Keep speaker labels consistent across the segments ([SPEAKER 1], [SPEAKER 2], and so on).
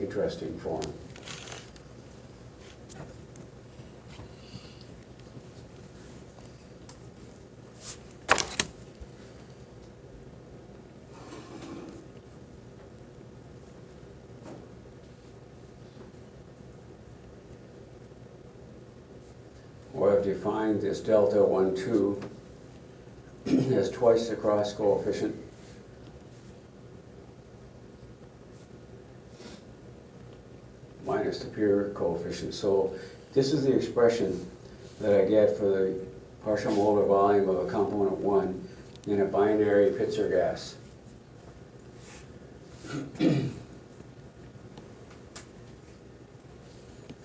[SPEAKER 1] interesting form. Or I've defined this delta 1, 2 as twice the cross coefficient minus the pure coefficient. So this is the expression that I get for the partial molar volume of a component 1 in a binary Pitzer gas.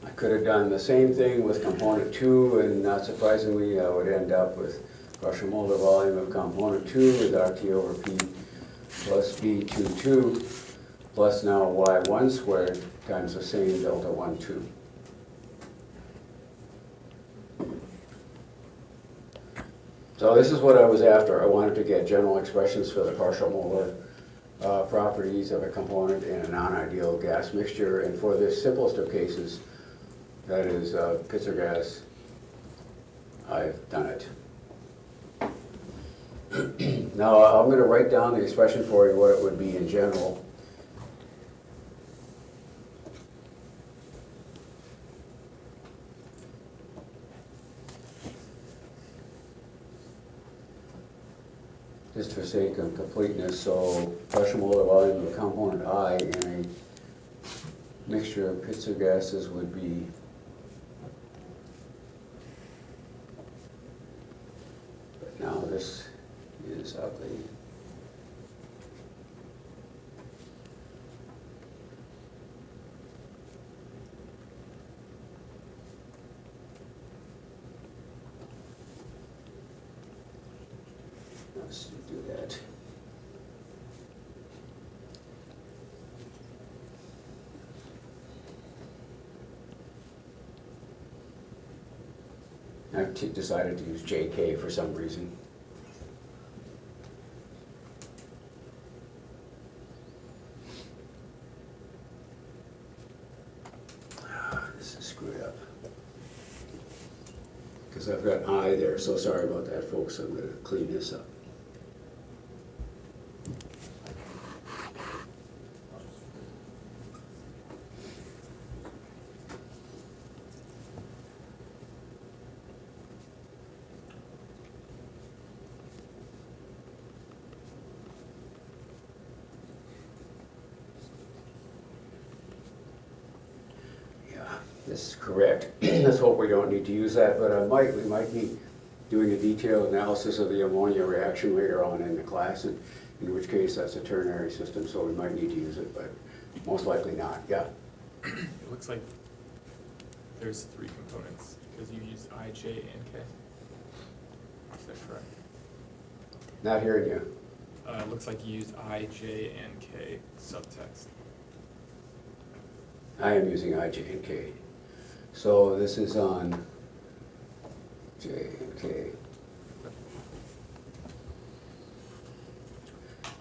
[SPEAKER 1] I could have done the same thing with component 2, and not surprisingly I would end up with partial molar volume of component 2 is RT over P plus B22 plus now Y1 squared times the same delta 1, 2. So this is what I was after. I wanted to get general expressions for the partial molar properties of a component in a non-ideal gas mixture, and for the simplest of cases, that is Pitzer gas, I've done it. Now I'm going to write down the expression for you, what it would be in general. Just for sake of completeness, so partial molar volume of component I in a mixture of Pitzer gases would be now this is ugly. Let's do that. I've decided to use JK for some reason. This is screwed up. Because I've got I there, so sorry about that, folks. I'm going to clean this up. This is correct. Let's hope we don't need to use that, but we might be doing a detailed analysis of the ammonia reaction later on in the class, and in which case that's a ternary system, so we might need to use it, but most likely not. Yeah?
[SPEAKER 2] It looks like there's 3 components, because you used I, J, and K. Is that correct?
[SPEAKER 1] Not hearing you.
[SPEAKER 2] It looks like you used I, J, and K subtext.
[SPEAKER 1] I am using I, J, and K. So this is on J and K.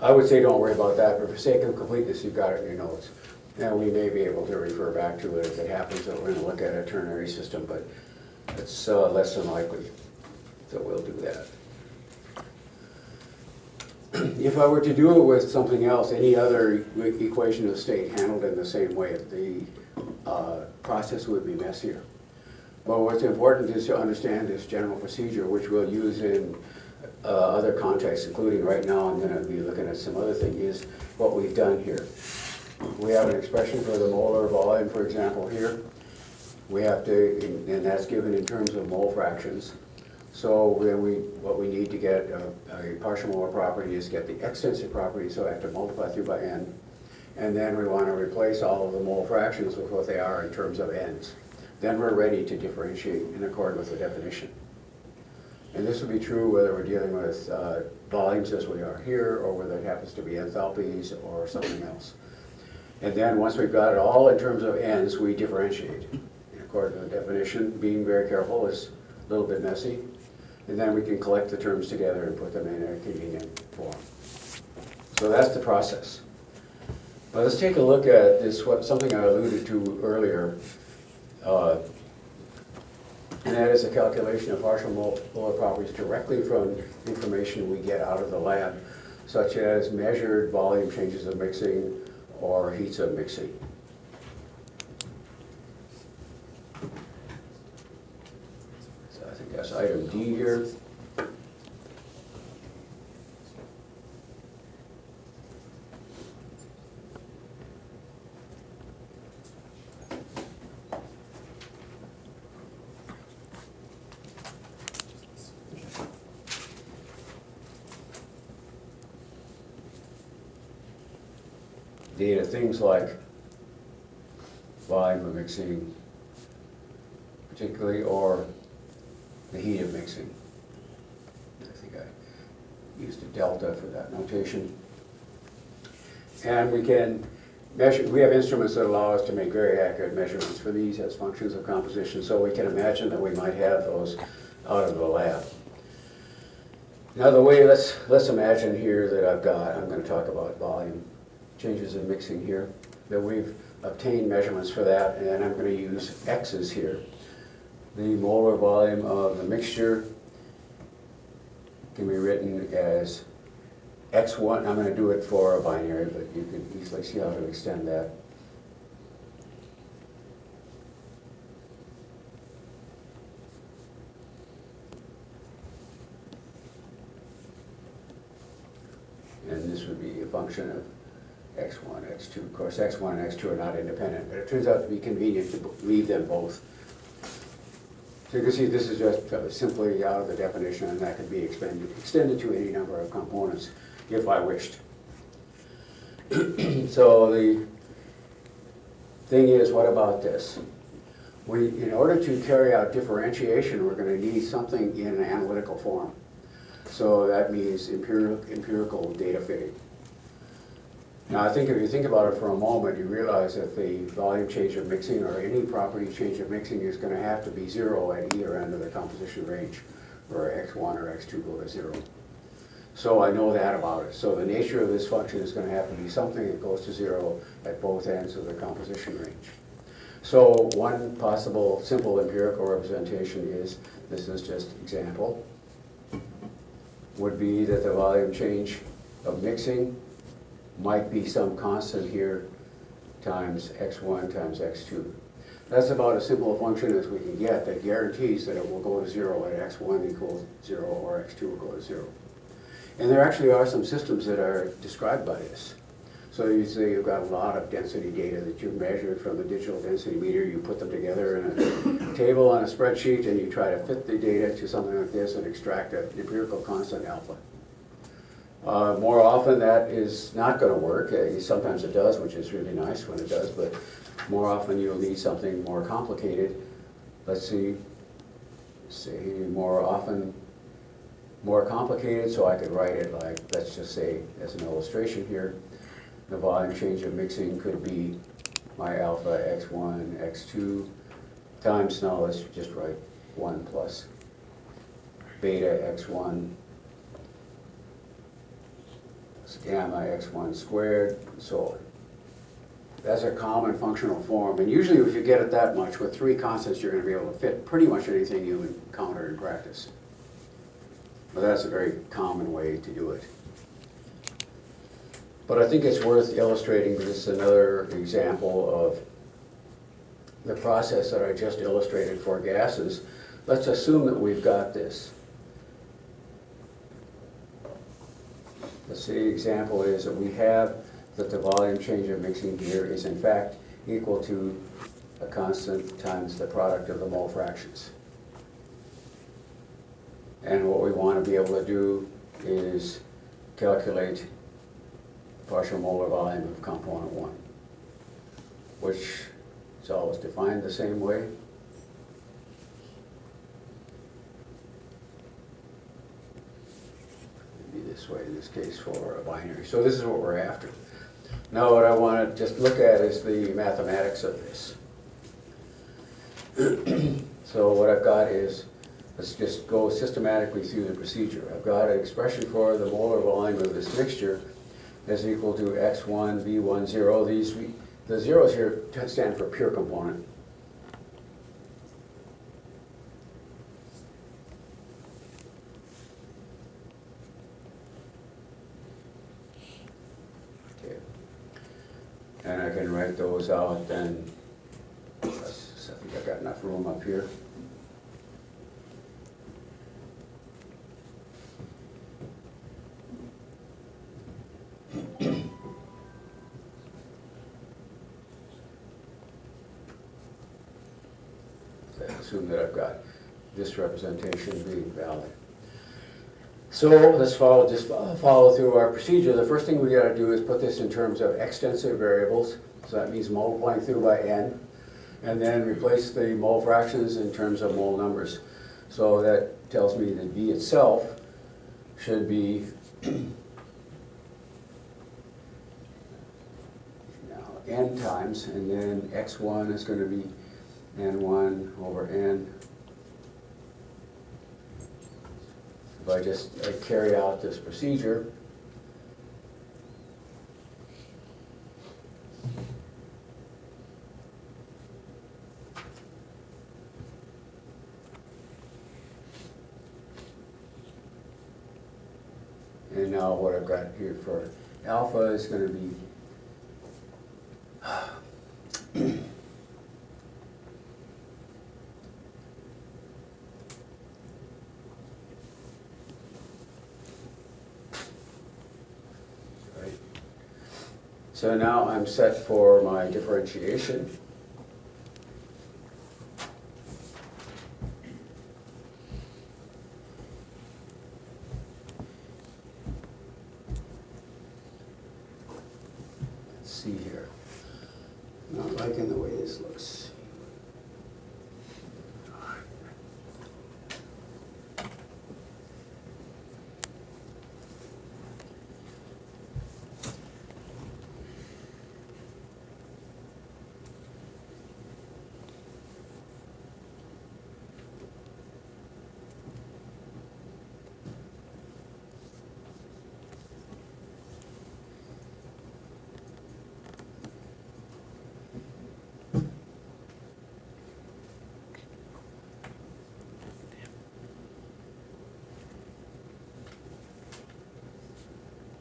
[SPEAKER 1] I would say don't worry about that, but for sake of completeness, you've got it in your notes. And we may be able to refer back to it if it happens that we're going to look at a ternary system, but it's less than likely, so we'll do that. If I were to do it with something else, any other equation of state handled in the same way, the process would be messier. But what's important is to understand this general procedure, which we'll use in other contexts, including right now I'm going to be looking at some other thing, is what we've done here. We have an expression for the molar volume, for example, here. We have to, and that's given in terms of mole fractions. So what we need to get a partial molar property is get the extensive property, so I have to multiply through by n. And then we want to replace all of the mole fractions with what they are in terms of n's. Then we're ready to differentiate in accord with the definition. And this would be true whether we're dealing with volumes as we are here, or whether it happens to be enthalpies or something else. And then once we've got it all in terms of n's, we differentiate in accord with the definition. Being very careful is a little bit messy. And then we can collect the terms together and put them in a convenient form. So that's the process. But let's take a look at this, something I alluded to earlier, and that is a calculation of partial molar properties directly from information we get out of the lab, such as measured volume changes of mixing or heats of mixing. So I think that's item D here. Data, things like volume of mixing, particularly, or the heat of mixing. I think I used a delta for that notation. And we can measure, we have instruments that allow us to make very accurate measurements for these as functions of composition, so we can imagine that we might have those out of the lab. Now the way, let's imagine here that I'm going to talk about volume changes in mixing here, that we've obtained measurements for that, and I'm going to use X's here. The molar volume of the mixture can be written as X1, I'm going to do it for a binary, but you can easily see how to extend that. And this would be a function of X1, X2. Of course, X1 and X2 are not independent, but it turns out to be convenient to leave them both. So you can see this is just simply out of the definition, and that can be extended to any number of components if I wished. So the thing is, what about this? In order to carry out differentiation, we're going to need something in an analytical form. So that means empirical data fitting. Now, I think if you think about it for a moment, you realize that the volume change of mixing or any property change of mixing is going to have to be zero at either end of the composition range, where X1 or X2 go to zero. So I know that about it. So the nature of this function is going to have to be something that goes to zero at both ends of the composition range. So one possible simple empirical representation is, this is just example, would be that the volume change of mixing might be some constant here times X1 times X2. That's about as simple a function as we can get that guarantees that it will go to zero at X1 equals zero or X2 will go to zero. And there actually are some systems that are described by this. So you say you've got a lot of density data that you've measured from the digital density meter, you put them together in a table on a spreadsheet, and you try to fit the data to something like this and extract an empirical constant alpha. More often that is not going to work. Sometimes it does, which is really nice when it does, but more often you'll need something more complicated. Let's see, say more often more complicated, so I could write it like, let's just say as an illustration here, the volume change of mixing could be my alpha X1, X2 times, now let's just write 1 plus beta X1 gamma X1 squared, and so on. That's a common functional form, and usually if you get it that much, with 3 constants you're going to be able to fit pretty much anything you encounter in practice. But that's a very common way to do it. But I think it's worth illustrating, because it's another example of the process that I just illustrated for gases. Let's assume that we've got this. The example is that we have that the volume change of mixing here is in fact equal to a constant times the product of the mole fractions. And what we want to be able to do is calculate the partial molar volume of component 1, which is always defined the same way. This way in this case for a binary. So this is what we're after. Now what I want to just look at is the mathematics of this. So what I've got is, let's just go systematically through the procedure. I've got an expression for the molar volume of this mixture is equal to x1, v1, 0. The zeros here stand for pure component. Okay. And I can write those out then. I think I've got enough room up here. Assume that I've got this representation being valid. So let's follow through our procedure. The first thing we got to do is put this in terms of extensive variables. So that means multiplying through by n, and then replace the mole fractions in terms of mole numbers. So that tells me that V itself should be now n times, and then x1 is going to be n1 over n. If I just carry out this procedure, and now what I've got here for alpha is going to be so now I'm set for my differentiation. Let's see here. Not liking the way this looks.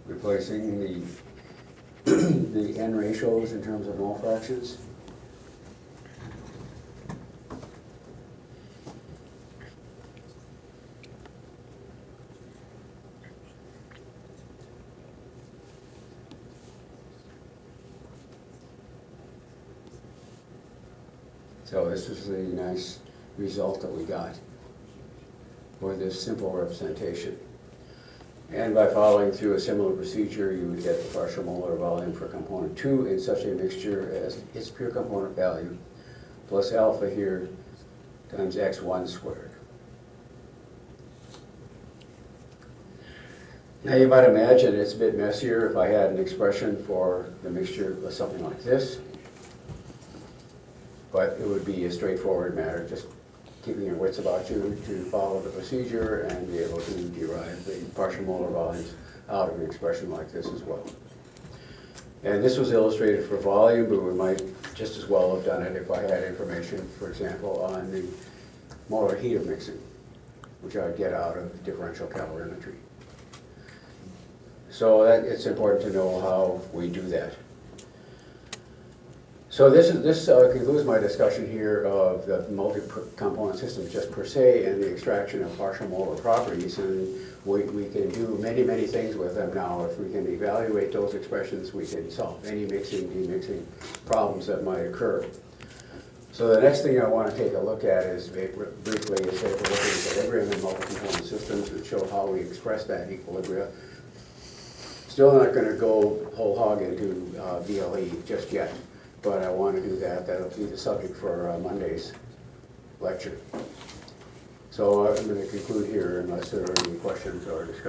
[SPEAKER 1] Replacing the n ratios in terms of mole fractions. So this is the nice result that we got for this simple representation. And by following through a similar procedure, you would get the partial molar volume for component 2 in such a mixture as its pure component value plus alpha here times x1 squared. Now you might imagine it's a bit messier if I had an expression for the mixture of something like this, but it would be a straightforward matter, just keeping your wits about you to follow the procedure and be able to derive the partial molar volumes out of an expression like this as well. And this was illustrated for volume, but we might just as well have done it if I had information, for example, on the molar heat of mixing, which I would get out of differential calorimetry. So it's important to know how we do that. So this concludes my discussion here of the multi-component system just per se and the extraction of partial molar properties. And we can do many, many things with them now. If we can evaluate those expressions, we can solve any mixing, demixing problems that might occur. So the next thing I want to take a look at is briefly is take a look at equilibrium in multi-component systems and show how we express that equilibrium. Still not going to go whole hog into BLE just yet, but I want to do that. That'll be the subject for Monday's lecture. So I'm going to conclude here unless there are any questions or discussion.